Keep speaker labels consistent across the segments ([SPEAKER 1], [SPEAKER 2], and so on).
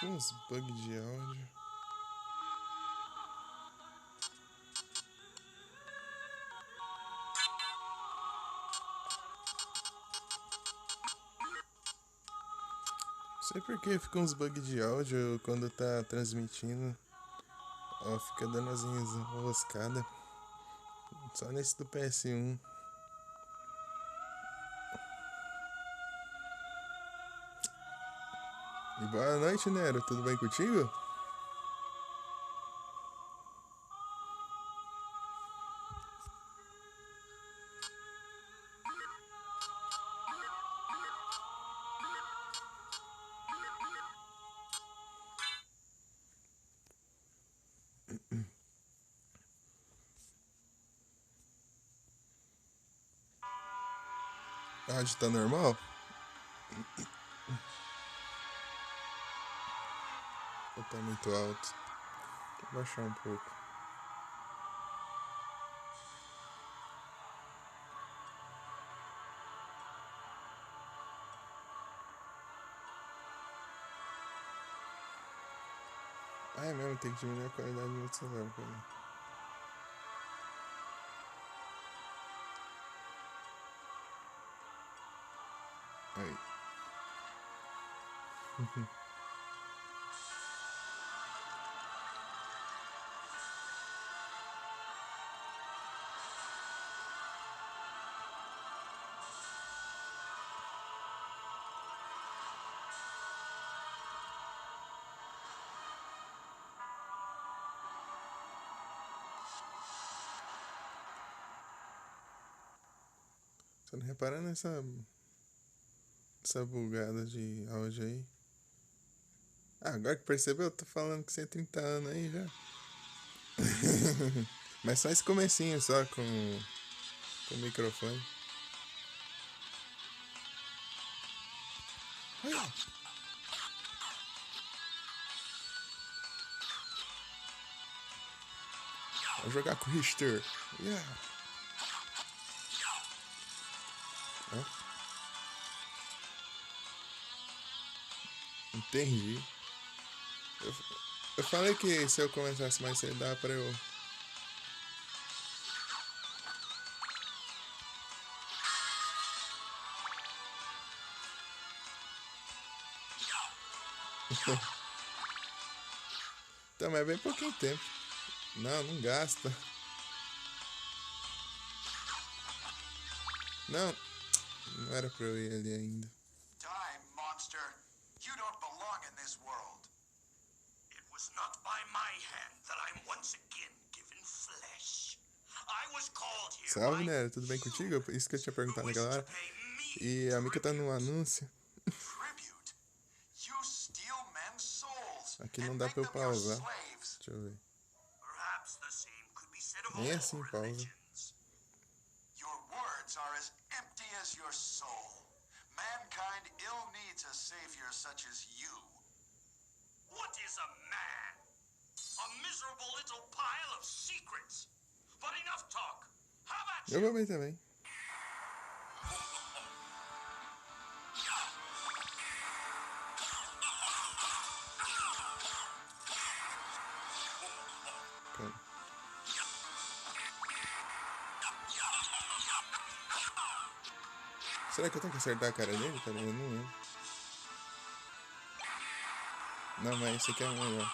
[SPEAKER 1] com uns bugs de áudio. Não sei por que fica uns bugs de áudio quando tá transmitindo. Ó, fica dando as enroscadas. Só nesse do PS1. E boa noite, Nero. Tudo bem contigo? A rádio tá normal? Ou tá muito alto? Vou baixar um pouco. Ah, é mesmo, tem que diminuir a qualidade do meu celular, peraí. Aí. Você não repara essa bugada de áudio aí? Ah, agora que percebeu, eu tô falando que você tem 30 anos aí já. Mas só esse comecinho só com o microfone. Vou jogar com o Richter. Yeah. Hã? Entendi. Eu falei que se eu começasse mais cedo dava pra eu. Então, mas é bem pouquinho tempo. Não, não gasta. Não, não era pra eu ir ali ainda.
[SPEAKER 2] Die, monster. You don't belong in this world. It was not by my hand that I'm once again given flesh. I was called here
[SPEAKER 1] Salve,
[SPEAKER 2] by
[SPEAKER 1] né? Tudo bem contigo? Isso que eu tinha
[SPEAKER 2] who
[SPEAKER 1] perguntado
[SPEAKER 2] wish
[SPEAKER 1] naquela
[SPEAKER 2] to
[SPEAKER 1] hora.
[SPEAKER 2] pay me
[SPEAKER 1] E a Mika tá no anúncio.
[SPEAKER 2] tribute. You steal men's souls
[SPEAKER 1] Aqui não
[SPEAKER 2] and
[SPEAKER 1] dá
[SPEAKER 2] make
[SPEAKER 1] pra eu
[SPEAKER 2] them your
[SPEAKER 1] pausar.
[SPEAKER 2] slaves.
[SPEAKER 1] Deixa eu ver.
[SPEAKER 2] Perhaps the same could be said of
[SPEAKER 1] Nem
[SPEAKER 2] all
[SPEAKER 1] assim pausa.
[SPEAKER 2] religions. Your words are as empty as your soul. Mankind ill needs a savior such as you. What is a man? A miserable little pile of secrets. But enough talk. How about
[SPEAKER 1] Eu
[SPEAKER 2] you?
[SPEAKER 1] vou bem também. Calma. Será que eu tenho que acertar a cara dele? Pera aí, eu não lembro. Não, mas esse aqui é melhor.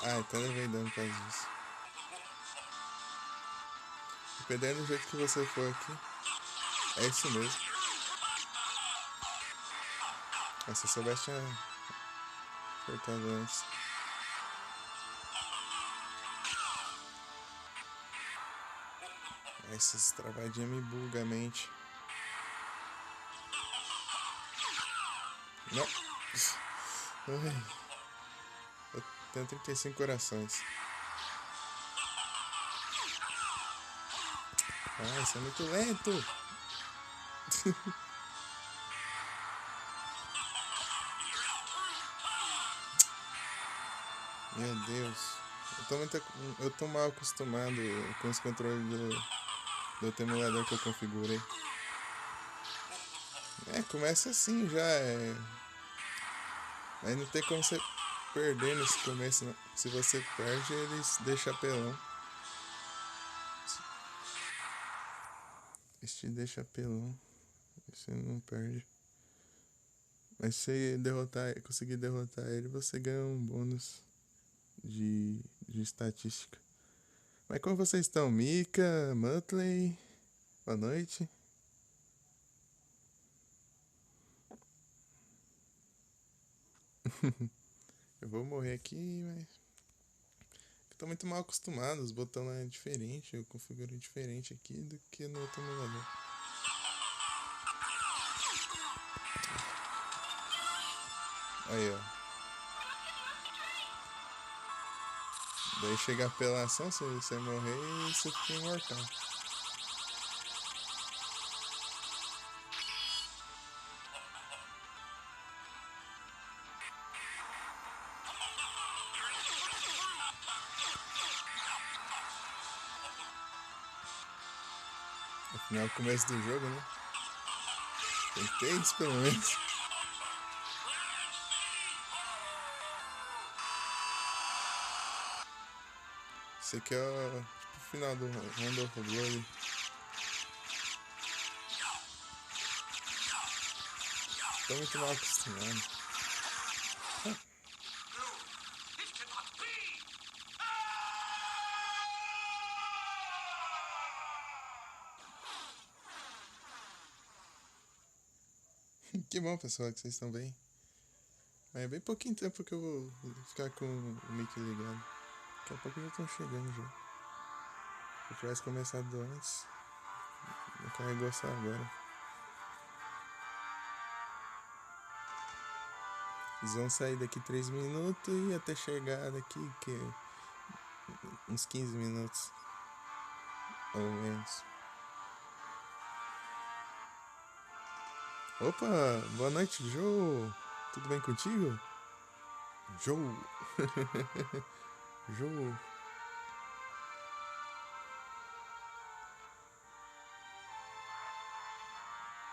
[SPEAKER 1] Ah, então eu levei dano por causa disso. Dependendo do jeito que você for aqui. É isso mesmo. Mas se eu soubesse, tinha acertado antes. Essas travadinhas me bugam a mente. Não. Ai. Eu tenho 35 corações. Ah, isso é muito lento. Meu Deus. Eu tô mal acostumado com os controles do outro emulador que eu configurei. É, começa assim já. Aí não tem como você perder nesse começo, não. Se você perde, eles deixam apelão. Eles te deixam apelão. Você não perde. Mas se você conseguir derrotar ele, você ganha um bônus de estatística. Mas como vocês estão? Mika, Muttley, boa noite. Eu vou morrer aqui, mas... Eu tô muito mal acostumado, os botões é diferente, eu configuro diferente aqui do que no outro emulador. Aí, ó. Daí chega a apelação, se você morrer, você fica imortal. Afinal, é o começo do jogo, né? Tem que ter isso, pelo menos. Esse aqui é o final do Round of Blood. Tô muito mal acostumado. Que bom, pessoal, que vocês estão bem. Mas é bem pouquinho tempo que eu vou ficar com o mic ligado. Daqui a pouco já estão chegando já. Se eu tivesse começado antes, não carregou só agora. Eles vão sair daqui 3 minutos e até chegar daqui que uns 15 minutos. Ou menos. Opa, boa noite, Joe. Tudo bem contigo? Joe. Joe.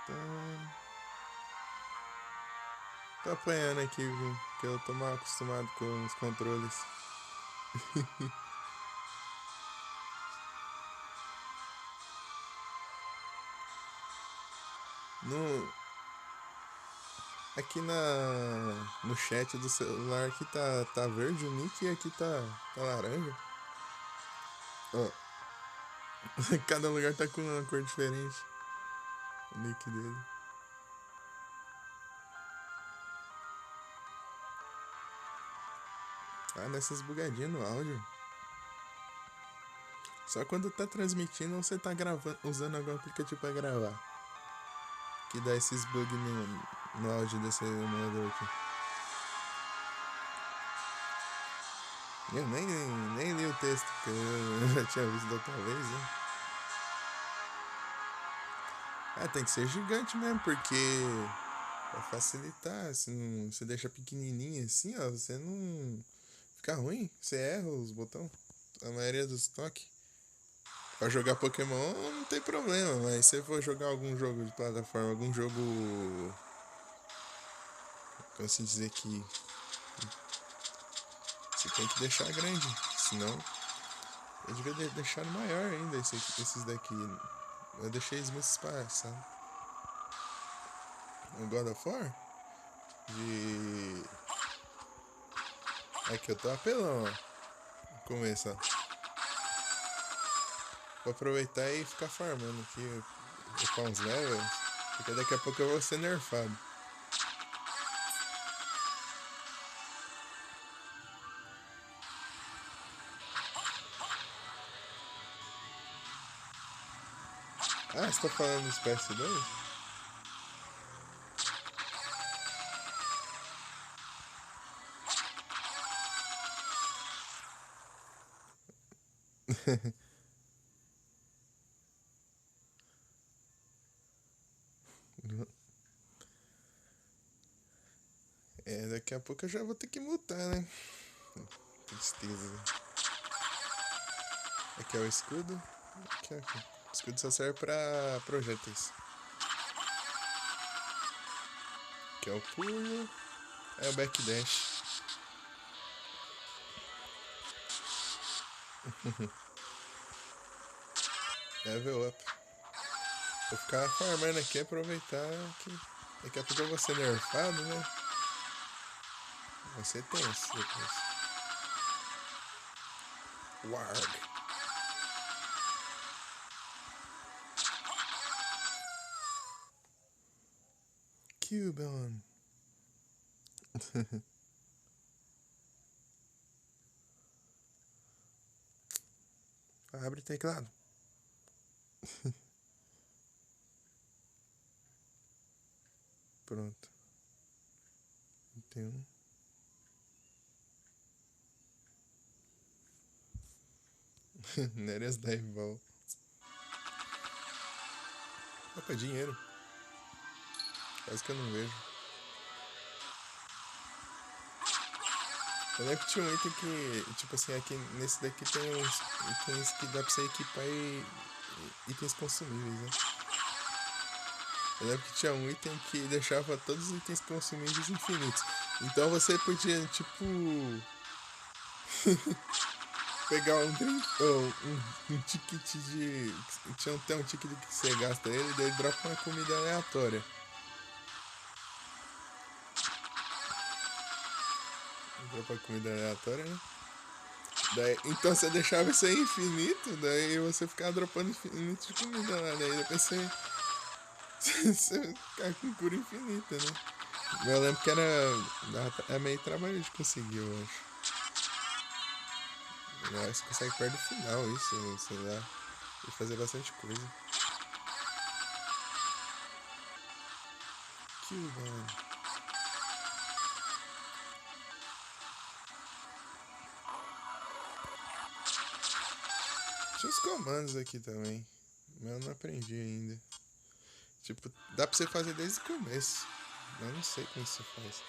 [SPEAKER 1] Tá... Tô apanhando aqui, viu? Que eu tô mal acostumado com os controles. No... Aqui no chat do celular aqui tá verde o nick e aqui tá laranja. Ó, cada lugar tá com uma cor diferente. O nick dele. Ah, nessas bugadinhas no áudio. Só quando tá transmitindo ou você tá gravando, usando algum aplicativo pra gravar. Que dá esses bugs no áudio desse emulador aqui. Eu nem li o texto, porque eu já tinha visto da outra vez, né? Ah, tem que ser gigante mesmo, porque pra facilitar, se não, você deixa pequenininho assim, ó, você não fica ruim, você erra os botões. A maioria dos toques. Pra jogar Pokémon não tem problema, mas se for jogar algum jogo de plataforma, algum jogo, como se dizer que você tem que deixar grande, senão eu devia deixar maior ainda esses daqui. Eu deixei eles muito espaçados. O God of War? De... Aqui eu tô apelão, ó. Começa, ó. Vou aproveitar e ficar farmando aqui, upar uns levels, porque daqui a pouco eu vou ser nerfado. Ah, você tá falando dos PS2? É, daqui a pouco eu já vou ter que mutar, né? Tristeza. Aqui é o escudo. Aqui. O escudo só serve pra projéteis. Aqui é o pulo. É o backdash. Level up. Vou ficar farmando aqui, aproveitar que daqui a pouco eu vou ser nerfado, né? Vai ser tenso depois. Warg. Cubone. Abre o teclado. Pronto. Tem um. Neres Dive Ball. Opa, dinheiro. Quase que eu não vejo. Eu lembro que tinha um item que, tipo assim, aqui nesse daqui tem uns itens que dá pra você equipar e itens consumíveis, né? Eu lembro que tinha um item que deixava todos os itens consumíveis infinitos. Então você podia, tipo, pegar um drink, ou um ticket de. Tinha até um ticket que você gasta ele, daí ele dropa uma comida aleatória. Dropa comida aleatória, né? Daí, então você deixava isso aí infinito, daí você ficava dropando infinito de comida lá, daí depois você ficava com cura infinita, né? Eu lembro que é meio trabalho de conseguir, eu acho. Mas você consegue perto do final isso, sei lá. E fazer bastante coisa. Que mano. Tinha os comandos aqui também. Mas eu não aprendi ainda. Tipo, dá pra você fazer desde o começo. Mas eu não sei como se faz.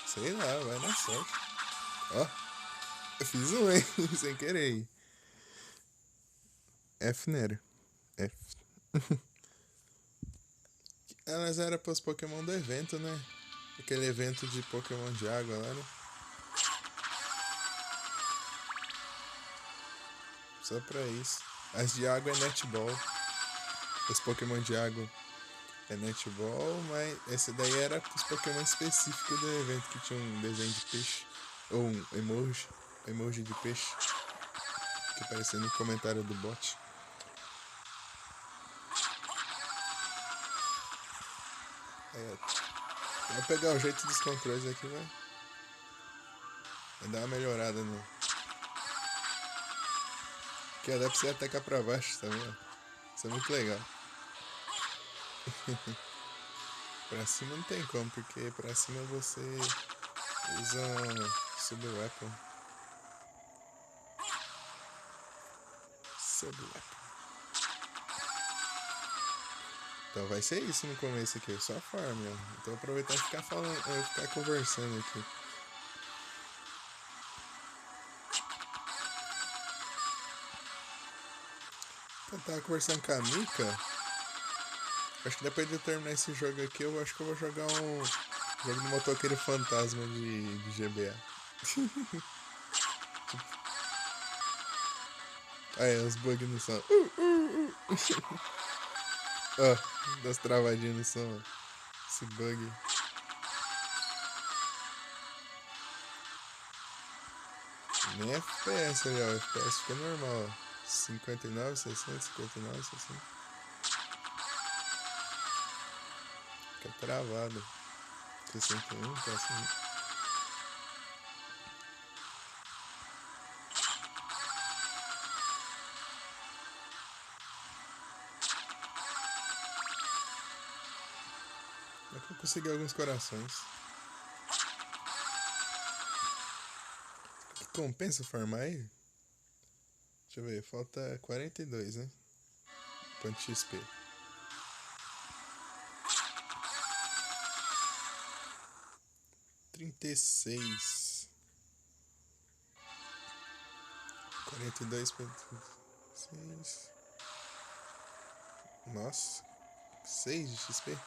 [SPEAKER 1] Sei lá, vai na sorte. Ó, eu fiz um, hein? Sem querer. F Nero. F. Elas eram pros Pokémon do evento, né? Aquele evento de Pokémon de água lá, né? Só pra isso. As de água é netball. Os Pokémon de água é netball, mas esse daí era os Pokémon específicos do evento que tinha um desenho de peixe. Ou um emoji de peixe. Que aparecia no comentário do bot. É, vou pegar o jeito dos controles aqui, vai dar uma melhorada no. Que dá pra você atacar pra baixo também, ó. Isso é muito legal. Pra cima não tem como, porque pra cima você usa um sub-weapon. Sub-weapon. Então vai ser isso no começo aqui, só farm, ó. Então aproveitar e ficar falando, ficar conversando aqui. Eu tava conversando com a Mika. Acho que depois de eu terminar esse jogo aqui, eu acho que eu vou jogar um jogo do motoqueiro fantasma de GBA. Aí, os bugs no som. Ó, das travadinhas no som, ó. Esse bug. Nem FPS ali, ó. FPS fica normal, ó. 59, 60, 59, 60. Fica travado. 61, tá assim. Dá pra conseguir alguns corações. Que compensa farmar aí? Deixa eu ver, falta 42, né? Ponto XP. 36. 42,6. Nossa. 6 de XP.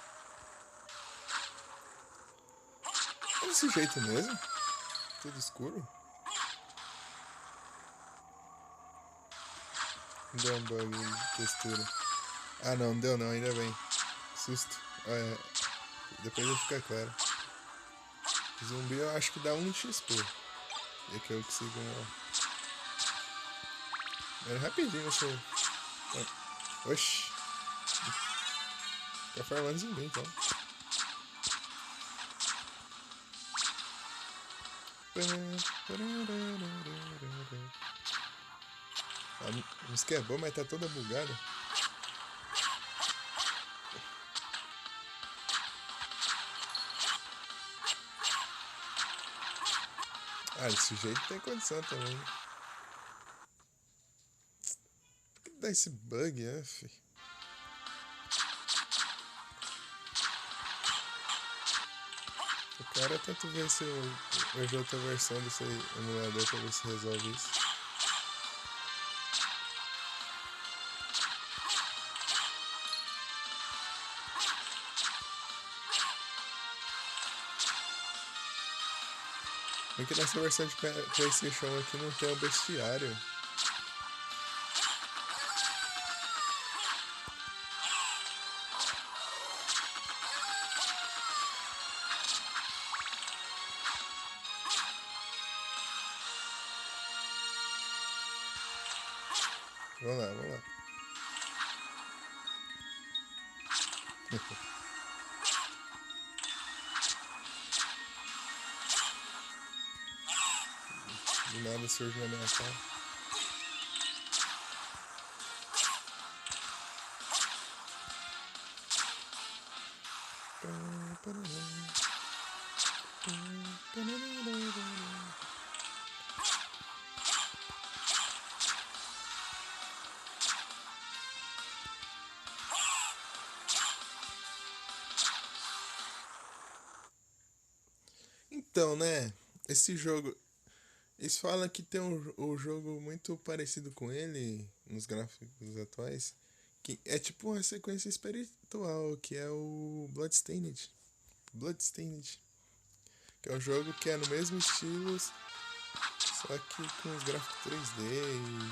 [SPEAKER 1] É desse jeito mesmo? Tudo escuro? Deu um bug de textura. Ah, não deu não, ainda bem. Susto. Depois vai ficar claro. Zumbi eu acho que dá 1 de XP. E aqui eu consigo... Era rapidinho você... Oxi. Tá farmando zumbi então. A música é boa, mas tá toda bugada. Ah, esse jeito tem condição também. Por que dá esse bug, fi? O cara tenta ver se eu vejo outra versão desse emulador pra ver se resolve isso. Porque nessa versão de PlayStation aqui não tem o bestiário. Vamos lá, vamos lá. Do nada surge na minha cara. Então, né? Esse jogo... Eles falam que tem um jogo muito parecido com ele, nos gráficos atuais, que é tipo uma sequência espiritual, que é o Bloodstained. Bloodstained. Que é um jogo que é no mesmo estilo, só que com os gráficos 3D e...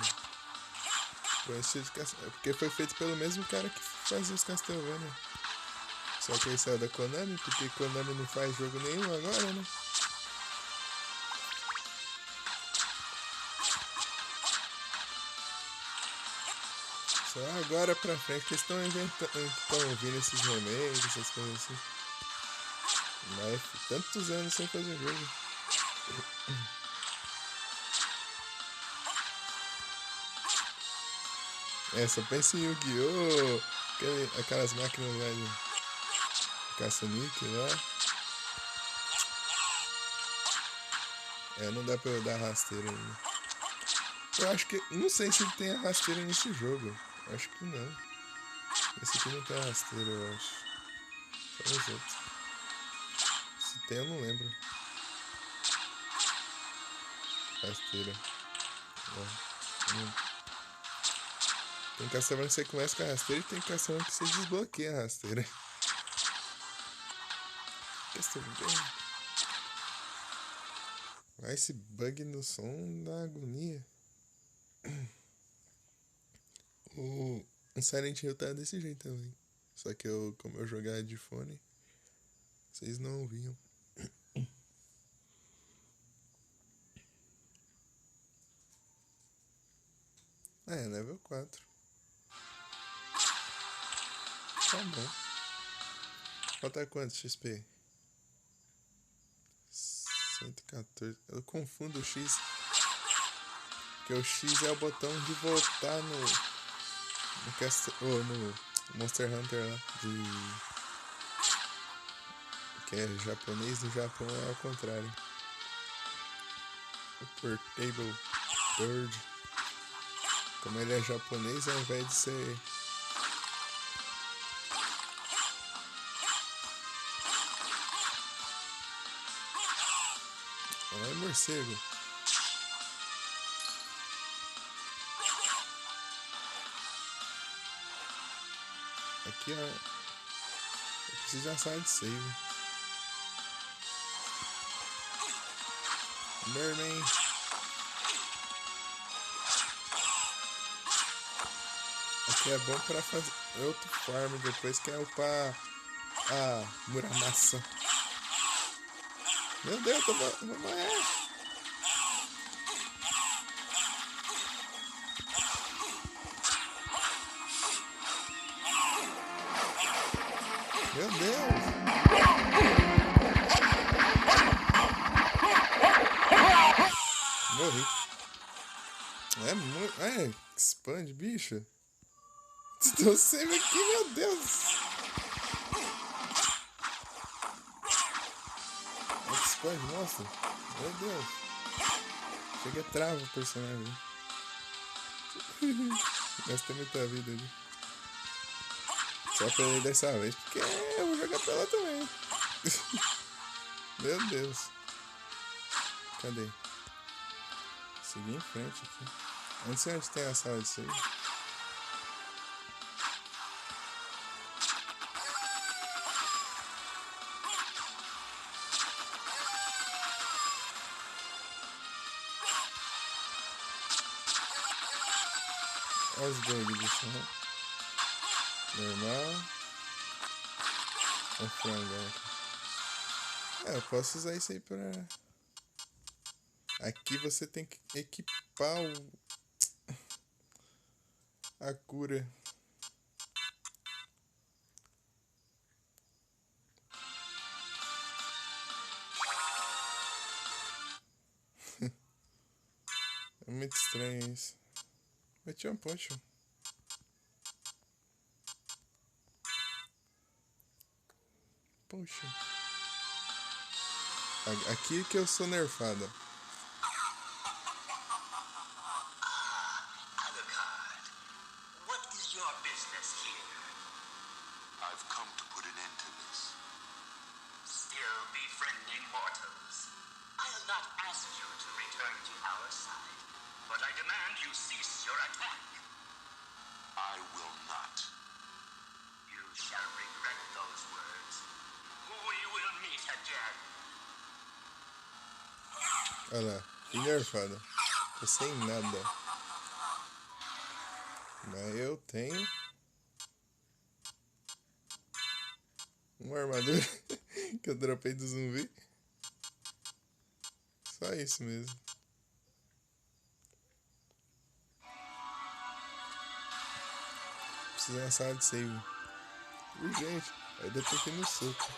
[SPEAKER 1] com estilo de porque foi feito pelo mesmo cara que fazia os Castlevania. Só que ele saiu da Konami, porque Konami não faz jogo nenhum agora, né? Só agora pra frente que eles estão inventando, estão vindo esses remakes, essas coisas assim. Mas tantos anos sem fazer jogo. Só pensa em Yu-Gi-Oh! Aquelas máquinas lá de caça-níquel lá. Não dá pra eu dar rasteira ainda. Eu acho que... Não sei se tem a rasteira nesse jogo. Acho que não. Esse aqui não tem a rasteira, eu acho. Só os outros. Se tem, eu não lembro. Rasteira. Tem Castlevania que você começa com a rasteira e tem Castlevania que você desbloqueia a rasteira. Castlevania. Mas esse bug no som dá agonia. O Silent Hill tá desse jeito também. Só que como eu jogava de fone, vocês não ouviam. Level 4. Tá bom. Falta quanto XP? 114. Eu confundo o X. Porque o X é o botão de voltar no Monster Hunter lá. Que é japonês, no Japão é ao contrário. O Portable Bird. Como ele é japonês, ao invés de ser... É morcego. Aqui, ó. Preciso de uma sala de save. Merman. Aqui é bom pra fazer outro farm depois, que é upar a Muramasa. Meu Deus, eu vou morrer. Meu Deus. Morri. É muito... expande, bicho. Estou sempre aqui, meu Deus. Expande, nossa. Meu Deus. Chega, trava o personagem. Gastei muita vida ali. Só pra ele dessa vez, porque eu vou jogar pela também. Meu Deus. Cadê? Seguir em frente aqui. Não sei onde tem a sala de save. Olha os bugs do chão. Normal. O frango aqui. Eu posso usar isso aí pra... Aqui você tem que equipar a cura. É muito estranho isso. Mas tinha um potion. Poxa. Aqui que eu sou nerfada.
[SPEAKER 2] Alucard, what is your business here? I've come to put an end to this. Still befriending mortals. I'll not ask you to return to our side, but I demand you cease your attack. I will not. You shall regret those words. We will meet again.
[SPEAKER 1] Olha lá, fui nerfada. Tô sem nada. Mas eu tenho uma armadura que eu dropei do zumbi. Só isso mesmo. Preciso de uma sala de save. Urgente. Aí depois tem no soco.